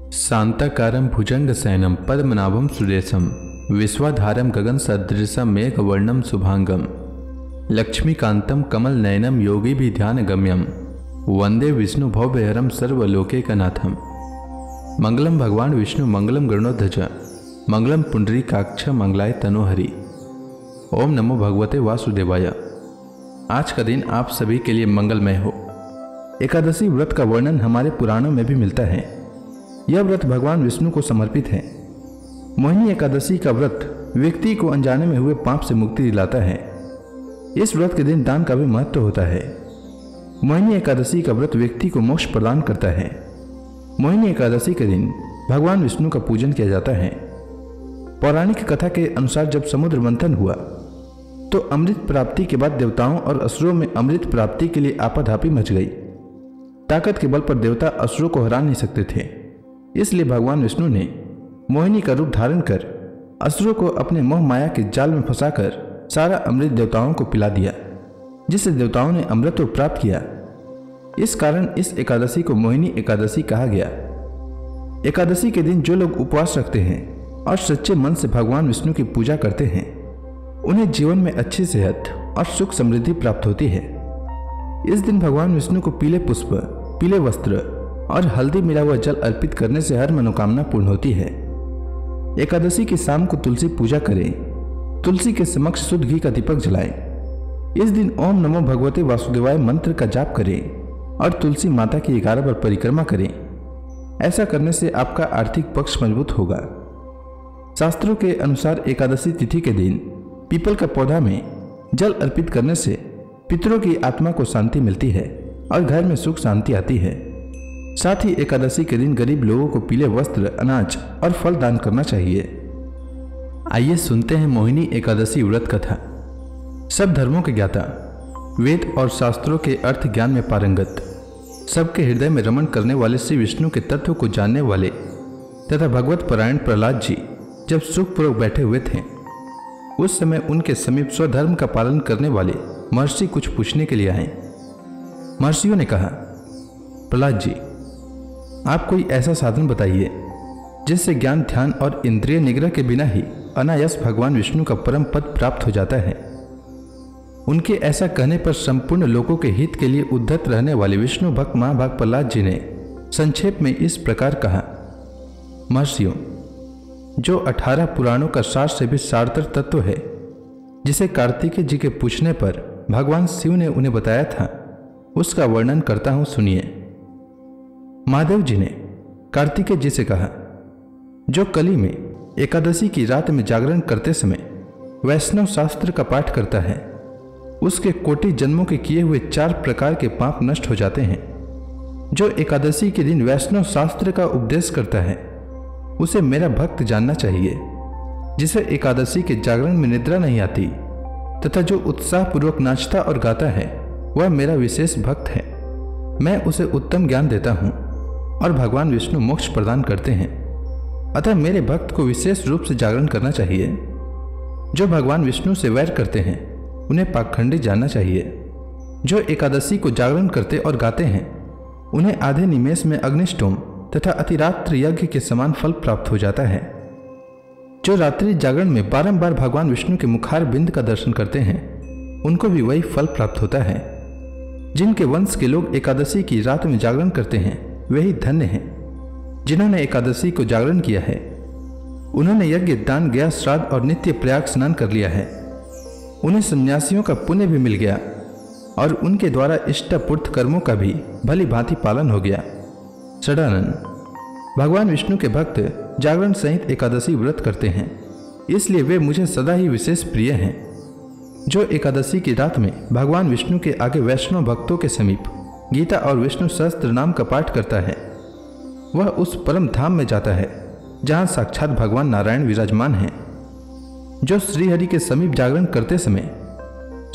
शांताकारं भुजंगशयनं पद्मनाभं सुरेशं विश्वाधारं गगनसदृशं मेघवर्णं शुभांगं लक्ष्मीकान्तं कमलनयनं योगिभिध्यानगम्यं वंदे विष्णु भवभयहरं सर्वलोकैकनाथं। मंगलम भगवान विष्णु मंगलम गरुड़ध्वज मंगलम पुंडरीकाक्ष मंगलाय तनोहरि। ओम नमो भगवते वासुदेवाय। आज का दिन आप सभी के लिए मंगलमय हो। एकादशी व्रत का वर्णन हमारे पुराणों में भी मिलता है। यह व्रत भगवान विष्णु को समर्पित है। मोहिनी एकादशी का व्रत व्यक्ति को अनजाने में हुए पाप से मुक्ति दिलाता है। इस व्रत के दिन दान का भी महत्व होता है। मोहिनी एकादशी का व्रत व्यक्ति को मोक्ष प्रदान करता है। मोहिनी एकादशी के दिन भगवान विष्णु का पूजन किया जाता है। पौराणिक कथा के अनुसार जब समुद्र मंथन हुआ तो अमृत प्राप्ति के बाद देवताओं और असुरों में अमृत प्राप्ति के लिए आपाधापी मच गई। ताकत के बल पर देवता असुरों को हरा नहीं सकते थे, इसलिए भगवान विष्णु ने मोहिनी का रूप धारण कर असुरों को अपने मोह माया के जाल में फंसाकर सारा अमृत देवताओं को पिला दिया, जिससे देवताओं ने अमृत प्राप्त किया। इस कारण इस एकादशी को मोहिनी एकादशी कहा गया। एकादशी के दिन जो लोग उपवास रखते हैं और सच्चे मन से भगवान विष्णु की पूजा करते हैं, उन्हें जीवन में अच्छी सेहत और सुख समृद्धि प्राप्त होती है। इस दिन भगवान विष्णु को पीले पुष्प, पीले वस्त्र और हल्दी मिला हुआ जल अर्पित करने से हर मनोकामना पूर्ण होती है। एकादशी की शाम को तुलसी पूजा करें। तुलसी के समक्ष शुद्ध घी का दीपक जलाएं। इस दिन ओम नमो भगवते वासुदेवाय मंत्र का जाप करें और तुलसी माता की 11 बार परिक्रमा करें। ऐसा करने से आपका आर्थिक पक्ष मजबूत होगा। शास्त्रों के अनुसार एकादशी तिथि के दिन पीपल का पौधा में जल अर्पित करने से पितरों की आत्मा को शांति मिलती है और घर में सुख शांति आती है। साथ ही एकादशी के दिन गरीब लोगों को पीले वस्त्र, अनाज और फल दान करना चाहिए। आइए सुनते हैं मोहिनी एकादशी व्रत कथा। सब धर्मों के ज्ञाता, वेद और शास्त्रों के अर्थ ज्ञान में पारंगत, सबके हृदय में रमण करने वाले श्री विष्णु के तत्व को जानने वाले तथा भगवत परायण प्रहलाद जी जब सुखपूर्वक बैठे हुए थे, उस समय उनके समीप स्वधर्म का पालन करने वाले महर्षि कुछ पूछने के लिए आए। महर्षियों ने कहा, प्रहलाद जी, आप कोई ऐसा साधन बताइए जिससे ज्ञान, ध्यान और इंद्रिय निग्रह के बिना ही अनायास भगवान विष्णु का परम पद प्राप्त हो जाता है। उनके ऐसा कहने पर संपूर्ण लोगों के हित के लिए उद्धत रहने वाले विष्णु भक्त महाभाग प्रहलाद जी ने संक्षेप में इस प्रकार कहा, महर्षियों, जो 18 पुराणों का सार से भी सारतर तत्व है, जिसे कार्तिकेय जी के पूछने पर भगवान शिव ने उन्हें बताया था, उसका वर्णन करता हूं, सुनिए। महादेव जी ने कार्तिकेय जी से कहा, जो कली में एकादशी की रात में जागरण करते समय वैष्णव शास्त्र का पाठ करता है, उसके कोटि जन्मों के किए हुए 4 प्रकार के पाप नष्ट हो जाते हैं। जो एकादशी के दिन वैष्णव शास्त्र का उपदेश करता है, उसे मेरा भक्त जानना चाहिए। जिसे एकादशी के जागरण में निद्रा नहीं आती तथा जो उत्साहपूर्वक नाचता और गाता है, वह मेरा विशेष भक्त है। मैं उसे उत्तम ज्ञान देता हूँ और भगवान विष्णु मोक्ष प्रदान करते हैं। अतः मेरे भक्त को विशेष रूप से जागरण करना चाहिए। जो भगवान विष्णु से वैर करते हैं, उन्हें पाखंडी जानना चाहिए। जो एकादशी को जागरण करते और गाते हैं, उन्हें आधे निमेष में अग्निष्टोम तथा अतिरात्र यज्ञ के समान फल प्राप्त हो जाता है। जो रात्रि जागरण में बारंबार भगवान विष्णु के मुखार बिंद का दर्शन करते हैं, उनको भी वही फल प्राप्त होता है। जिनके वंश के लोग एकादशी की रात में जागरण करते हैं, वे ही धन्य हैं। जिन्होंने एकादशी को जागरण किया है, उन्होंने यज्ञ, दान, गया, श्राद्ध और नित्य प्रयाग स्नान कर लिया है। उन्हें सन्यासियों का पुण्य भी मिल गया और उनके द्वारा इष्टपूर्त कर्मों का भी भली भांति पालन हो गया। षडानन, भगवान विष्णु के भक्त जागरण सहित एकादशी व्रत करते हैं, इसलिए वे मुझे सदा ही विशेष प्रिय हैं। जो एकादशी की रात में भगवान विष्णु के आगे वैष्णव भक्तों के समीप गीता और विष्णु सहस्त्र नाम का पाठ करता है, वह उस परम धाम में जाता है जहां साक्षात भगवान नारायण विराजमान हैं। जो श्रीहरि के समीप जागरण करते समय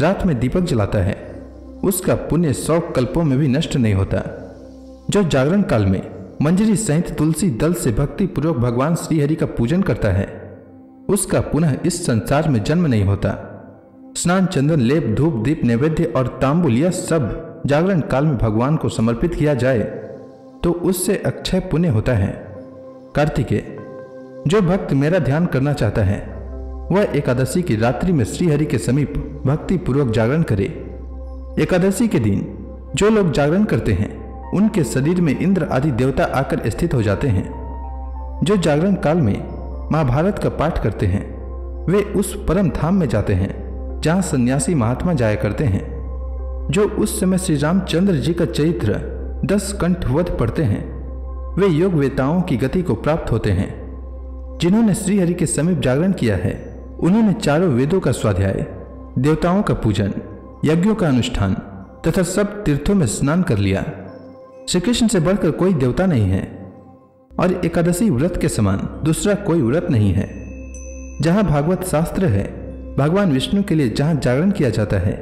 रात में दीपक जलाता है, उसका पुण्य 100 कल्पों में भी नष्ट नहीं होता। जो जागरण काल में मंजरी सहित तुलसी दल से भक्ति पूर्वक भगवान श्रीहरि का पूजन करता है, उसका पुनः इस संसार में जन्म नहीं होता। स्नान, चंदन, लेप, धूप, दीप, नैवेद्य और तांबुल, यह सब जागरण काल में भगवान को समर्पित किया जाए तो उससे अक्षय पुण्य होता है। कार्तिकेय, जो भक्त मेरा ध्यान करना चाहता है वह एकादशी की रात्रि में श्रीहरि के समीप भक्ति पूर्वक जागरण करे। एकादशी के दिन जो लोग जागरण करते हैं उनके शरीर में इंद्र आदि देवता आकर स्थित हो जाते हैं। जो जागरण काल में महाभारत का पाठ करते हैं वे उस परम धाम में जाते हैं जहाँ सन्यासी महात्मा जाया करते हैं। जो उस समय श्री रामचंद्र जी का चरित्र 10 कंठवध पढ़ते हैं वे योग वेताओं की गति को प्राप्त होते हैं। जिन्होंने श्रीहरि के समीप जागरण किया है उन्होंने चारों वेदों का स्वाध्याय, देवताओं का पूजन, यज्ञों का अनुष्ठान तथा सब तीर्थों में स्नान कर लिया। श्री कृष्ण से बढ़कर कोई देवता नहीं है और एकादशी व्रत के समान दूसरा कोई व्रत नहीं है। जहाँ भागवत शास्त्र है, भगवान विष्णु के लिए जहाँ जागरण किया जाता है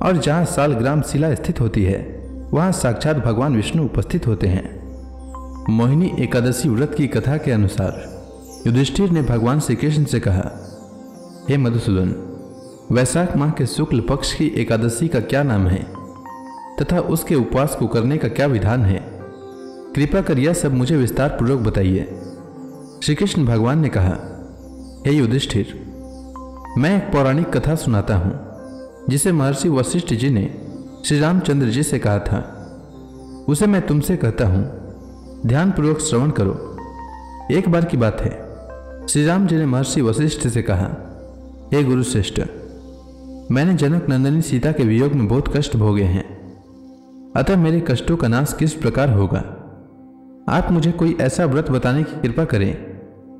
और जहाँ सालग्राम शिला स्थित होती है वहाँ साक्षात भगवान विष्णु उपस्थित होते हैं। मोहिनी एकादशी व्रत की कथा के अनुसार युधिष्ठिर ने भगवान श्री कृष्ण से कहा, हे मधुसूदन, वैशाख माह के शुक्ल पक्ष की एकादशी का क्या नाम है तथा उसके उपवास को करने का क्या विधान है? कृपा कर यह सब मुझे विस्तार पूर्वक बताइए। श्री कृष्ण भगवान ने कहा, हे युधिष्ठिर, मैं एक पौराणिक कथा सुनाता हूँ जिसे महर्षि वशिष्ठ जी ने श्री रामचंद्र जी से कहा था। उसे मैं तुमसे कहता हूँ, ध्यानपूर्वक श्रवण करो। एक बार की बात है, श्री राम जी ने महर्षि वशिष्ठ से कहा, हे गुरुश्रेष्ठ, मैंने जनक नंदिनी सीता के वियोग में बहुत कष्ट भोगे हैं, अतः मेरे कष्टों का नाश किस प्रकार होगा? आप मुझे कोई ऐसा व्रत बताने की कृपा करें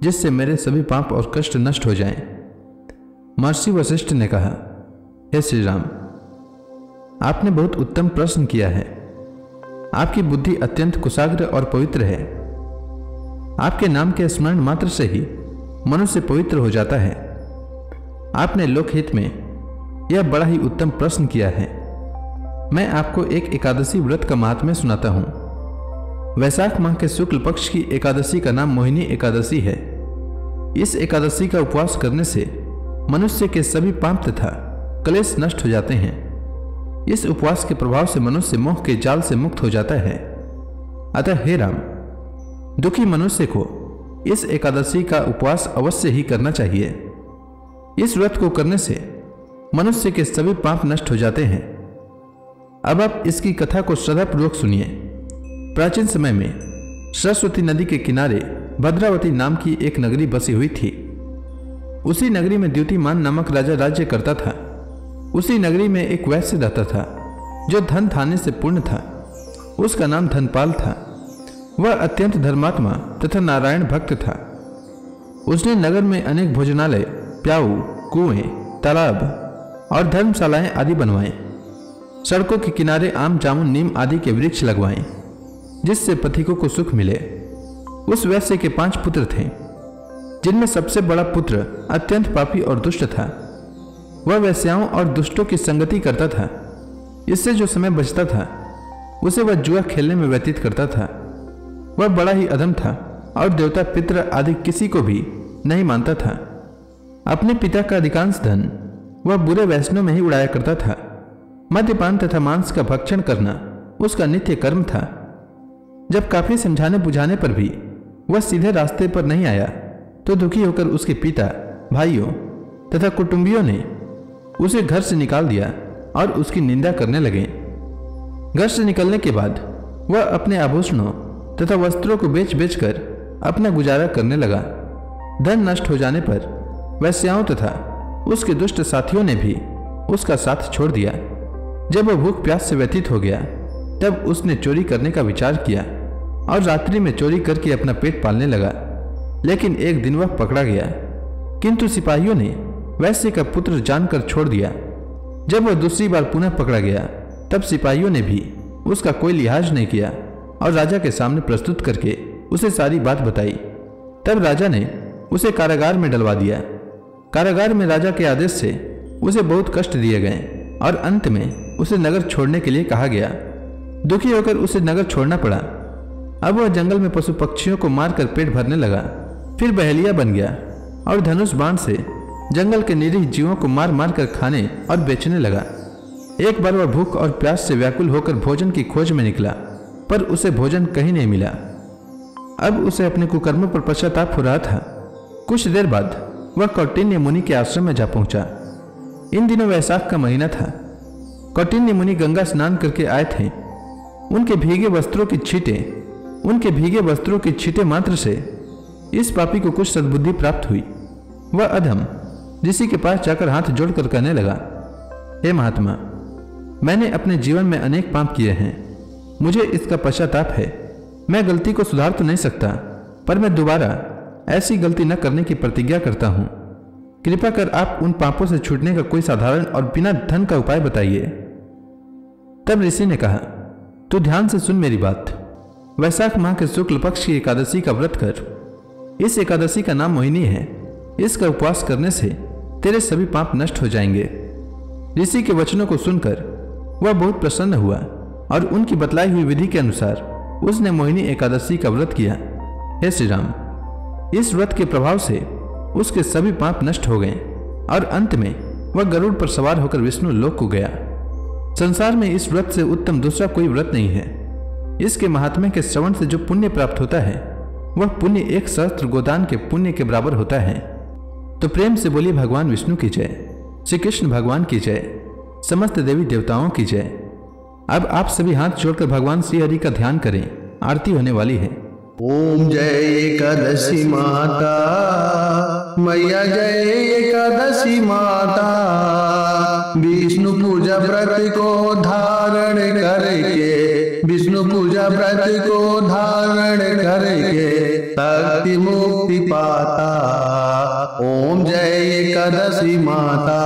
जिससे मेरे सभी पाप और कष्ट नष्ट हो जाएं। महर्षि वशिष्ठ ने कहा, हे श्री राम, आपने बहुत उत्तम प्रश्न किया है। आपकी बुद्धि अत्यंत कुशाग्र और पवित्र है। आपके नाम के स्मरण मात्र से ही मनुष्य पवित्र हो जाता है। आपने लोकहित में यह बड़ा ही उत्तम प्रश्न किया है। मैं आपको एक एकादशी व्रत का महात्म्य सुनाता हूँ। वैशाख माह के शुक्ल पक्ष की एकादशी का नाम मोहिनी एकादशी है। इस एकादशी का उपवास करने से मनुष्य के सभी पाप तथा क्लेश नष्ट हो जाते हैं। इस उपवास के प्रभाव से मनुष्य मोह के जाल से मुक्त हो जाता है। अतः हे राम, दुखी मनुष्य को इस एकादशी का उपवास अवश्य ही करना चाहिए। इस व्रत को करने से मनुष्य के सभी पाप नष्ट हो जाते हैं। अब आप इसकी कथा को श्रद्धापूर्वक सुनिए। प्राचीन समय में सरस्वती नदी के किनारे भद्रावती नाम की एक नगरी बसी हुई थी। उसी नगरी में द्युतिमान नामक राजा राज्य करता था। उसी नगरी में एक वैश्य रहता था जो धन थाने से पूर्ण था। उसका नाम धनपाल था। वह अत्यंत धर्मात्मा तथा नारायण भक्त था। उसने नगर में अनेक भोजनालय, प्याऊ, कुएं, तालाब और धर्मशालाएं आदि बनवाए। सड़कों के किनारे आम, जामुन, नीम आदि के वृक्ष लगवाए जिससे पथिकों को सुख मिले। उस वैश्य के 5 पुत्र थे, जिनमें सबसे बड़ा पुत्र अत्यंत पापी और दुष्ट था। वह वैश्याओं और दुष्टों की संगति करता था। इससे जो समय बचता था उसे वह जुआ खेलने में व्यतीत करता था। वह बड़ा ही अधम था और देवता, पितृ आदि किसी को भी नहीं मानता था। अपने पिता का अधिकांश धन वह बुरे व्यसनों में ही उड़ाया करता था। मद्यपान तथा मांस का भक्षण करना उसका नित्य कर्म था। जब काफी समझाने बुझाने पर भी वह सीधे रास्ते पर नहीं आया तो दुखी होकर उसके पिता, भाइयों तथा कुटुंबियों ने उसे घर से निकाल दिया और उसकी निंदा करने लगे। घर से निकलने के बाद वह अपने आभूषणों तथा वस्त्रों को बेच बेचकर अपना गुजारा करने लगा। धन नष्ट हो जाने पर वैश्याओं तथा उसके दुष्ट साथियों ने भी उसका साथ छोड़ दिया। जब वह भूख प्यास से व्यतीत हो गया तब उसने चोरी करने का विचार किया और रात्रि में चोरी करके अपना पेट पालने लगा। लेकिन एक दिन वह पकड़ा गया, किंतु सिपाहियों ने वैश्य का पुत्र जानकर छोड़ दिया। जब वह दूसरी बार पुनः पकड़ा गया तब सिपाहियों ने भी उसका कोई लिहाज नहीं किया और राजा के सामने प्रस्तुत करके उसे सारी बात बताई। तब राजा ने उसे कारागार में डलवा दिया। कारागार में राजा के आदेश से उसे बहुत कष्ट दिए गए और अंत में उसे नगर छोड़ने के लिए कहा गया। दुखी होकर उसे नगर छोड़ना पड़ा। अब वह जंगल में पशु पक्षियों को मारकर पेट भरने लगा। फिर बहेलिया बन गया और धनुष बाण से जंगल के निरीह जीवों को मार मार कर खाने और बेचने लगा। एक बार वह भूख और प्यास से व्याकुल होकर भोजन की खोज में निकला, पर उसे भोजन कहीं नहीं मिला। अब उसे अपने कुकर्मों पर पश्चाताप हो रहा था। कुछ देर बाद वह कौटिन्य मुनि के आश्रम में जा पहुंचा। इन दिनों वैशाख का महीना था। कौटिन्य मुनि गंगा स्नान करके आए थे। उनके भीगे वस्त्रों की छींटे मात्र से इस पापी को कुछ सद्बुद्धि प्राप्त हुई। वह अधम ऋषि के पास जाकर हाथ जोड़कर कहने लगा, हे महात्मा, मैंने अपने जीवन में अनेक पाप किए हैं। मुझे इसका पश्चाताप है। मैं गलती को सुधार तो नहीं सकता, पर मैं दोबारा ऐसी गलती न करने की प्रतिज्ञा करता हूं। कृपा कर आप उन पापों से छूटने का कोई साधारण और बिना धन का उपाय बताइए। तब ऋषि ने कहा, तू ध्यान से सुन मेरी बात। वैशाख माह के शुक्ल पक्ष की एकादशी का व्रत कर। इस एकादशी का नाम मोहिनी है। इसका उपवास करने से तेरे सभी पाप नष्ट हो जाएंगे। ऋषि के वचनों को सुनकर वह बहुत प्रसन्न हुआ और उनकी बतलाई हुई विधि के अनुसार उसने मोहिनी एकादशी का व्रत किया। हे श्री राम, इस व्रत के प्रभाव से उसके सभी पाप नष्ट हो गए और अंत में वह गरुड़ पर सवार होकर विष्णु लोक को गया। संसार में इस व्रत से उत्तम दूसरा कोई व्रत नहीं है। इसके महात्म्य के श्रवण से जो पुण्य प्राप्त होता है वह पुण्य 1 सहस्त्र गोदान के पुण्य के बराबर होता है। तो प्रेम से बोलिए भगवान विष्णु की जय, श्री कृष्ण भगवान की जय, समस्त देवी देवताओं की जय। अब आप सभी हाथ जोड़कर भगवान श्री हरि का ध्यान करें। आरती होने वाली है। ओम जय एकादशी माता मैया, जय एकादशी माता। विष्णु पूजा व्रत को धारण करके, विष्णु पूजा व्रत को धारण करके शक्ति मुक्ति पाता। ओम जय एकादशी माता।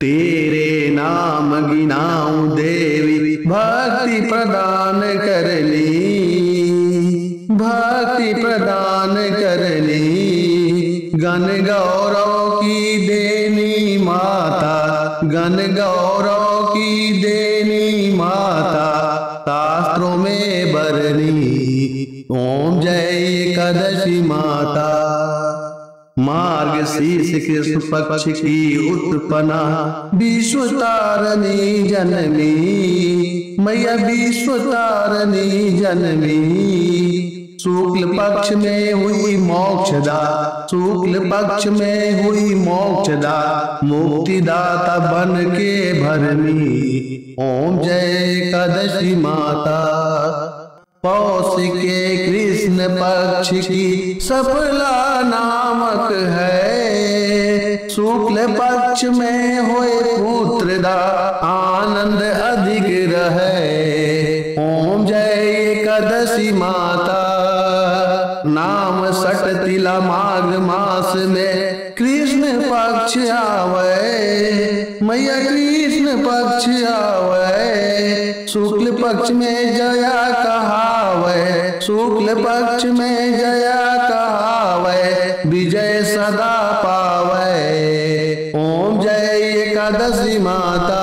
तेरे नाम गिनाऊं देवी, भक्ति प्रदान करनी, भक्ति प्रदान करनी। गण गौरव की देनी माता, गण गौरव की देनी माता, शास्त्रों में बरनी। ओम जय एकादशी माता। मार्गशीर्ष कृष्ण पक्ष की उत्पन्ना, विश्व तारणी जन्मी मैया, विश्व तारणी जन्मी। शुक्ल पक्ष में हुई मोक्षदा, शुक्ल पक्ष में हुई मोक्षदा, मुक्तिदाता बन के भरमी। ओम जय एकादशी माता। पौष के कृष्ण पक्ष की सफला नामक है, शुक्ल पक्ष में होए पुत्रदा, आनंद अधिक रहे। ओम जय एकादशी माता। नाम सट तिला माघ मास में कृष्ण पक्ष आवे मैया, कृष्ण पक्ष आवे। शुक्ल पक्ष में जया कहावे, शुक्ल पक्ष में जया कहावे, विजय सदा पावे। ओम जय एकादशी माता।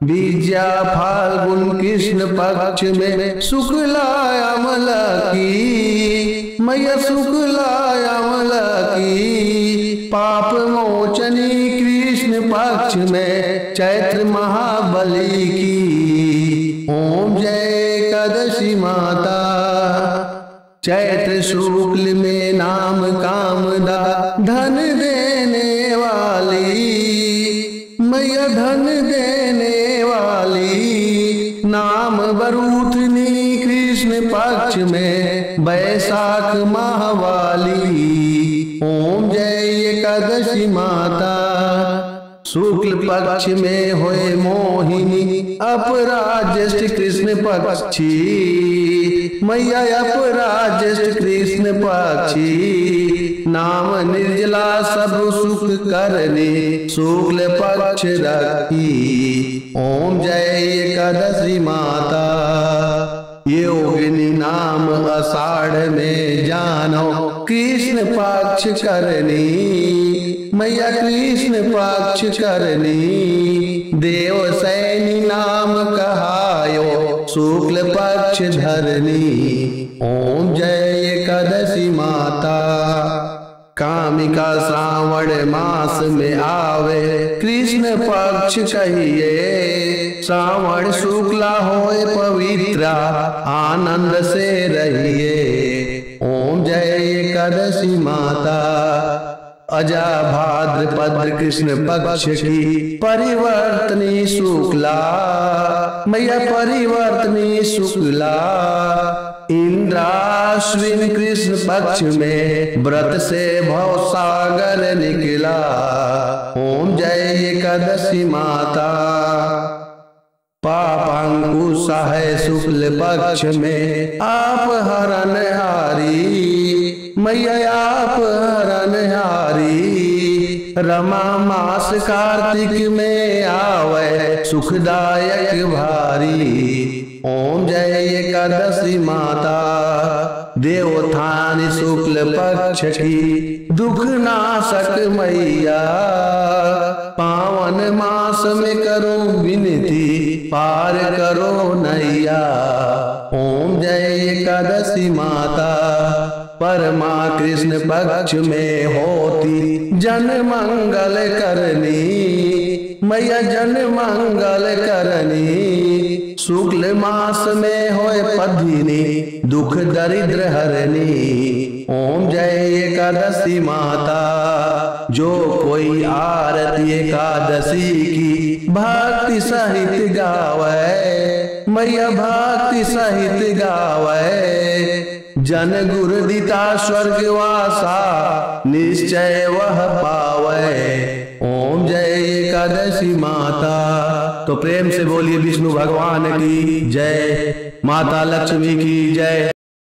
विद्या फाल्गुन कृष्ण पक्ष में शुक्ला अमला की मैया, शुक्ला अमला की। पाप मोचनी कृष्ण पक्ष में चैत्र महाबली की। ओम जय एकादशी माता। चैत्र शुक्ल में नाम कामदा, धन देने वाली मैया, धन देने वाली। नाम बरूथनी कृष्ण पक्ष में वैशाख माहवाली। ओम जय एकादशी माता। शुक्ल पक्ष में होए मोहिनी, अपराज्येष्ठ कृष्ण पक्षी मैया, अपराज्येष्ठ कृष्ण पक्षी। नाम निर्जला सब सुख करने, शुक्ल पक्ष रखी। ओम जय एकादशी माता। योगिनी नाम आषाढ़ में जानो, कृष्ण पक्ष करनी मैया, कृष्ण पक्ष करनी। देव सैनी नाम कहायो, शुक्ल पक्ष धरनी। ओम जय एकादशी माता। कामिका श्रावण मास में आवे, कृष्ण पक्ष कहिए श्रावण शुक्ला होए पवित्र आनंद से रहिए। ओम जय एकादशी माता। अजा भाद्रपद कृष्ण पक्ष की परिवर्तनी शुक्ला, मैया परिवर्तनी शुक्ला। इंद्राश्विन कृष्ण पक्ष में व्रत से भव सागर निकला। ओम जय एकादशी माता। पापांकुश है शुक्ल पक्ष में आप हरणहारी, मैया आप हरणहारी। रमा मास कार्तिक में आवे सुखदायक भारी। ओम जय एकादशी माता। देवोत्थान शुक्ल पक्ष की दुख नाशक मैया, पावन मास में करो विनती पार करो नैया। ओम जय एकादशी माता। परमा कृष्ण पक्ष में होती जन मंगल करनी, मैया जन मंगल करनी। शुक्ल मास में होए पद्मिनी दुख दरिद्र हरनी। ओम जय एकादशी माता। जो कोई आरती एकादशी की भक्ति सहित गावे, मैया भक्ति सहित गावे। जन गुरु दिता स्वर्गवासा निश्चय वह पावे। ओम जय एकादशी माता। तो प्रेम से बोलिए विष्णु भगवान की जय, माता लक्ष्मी की जय।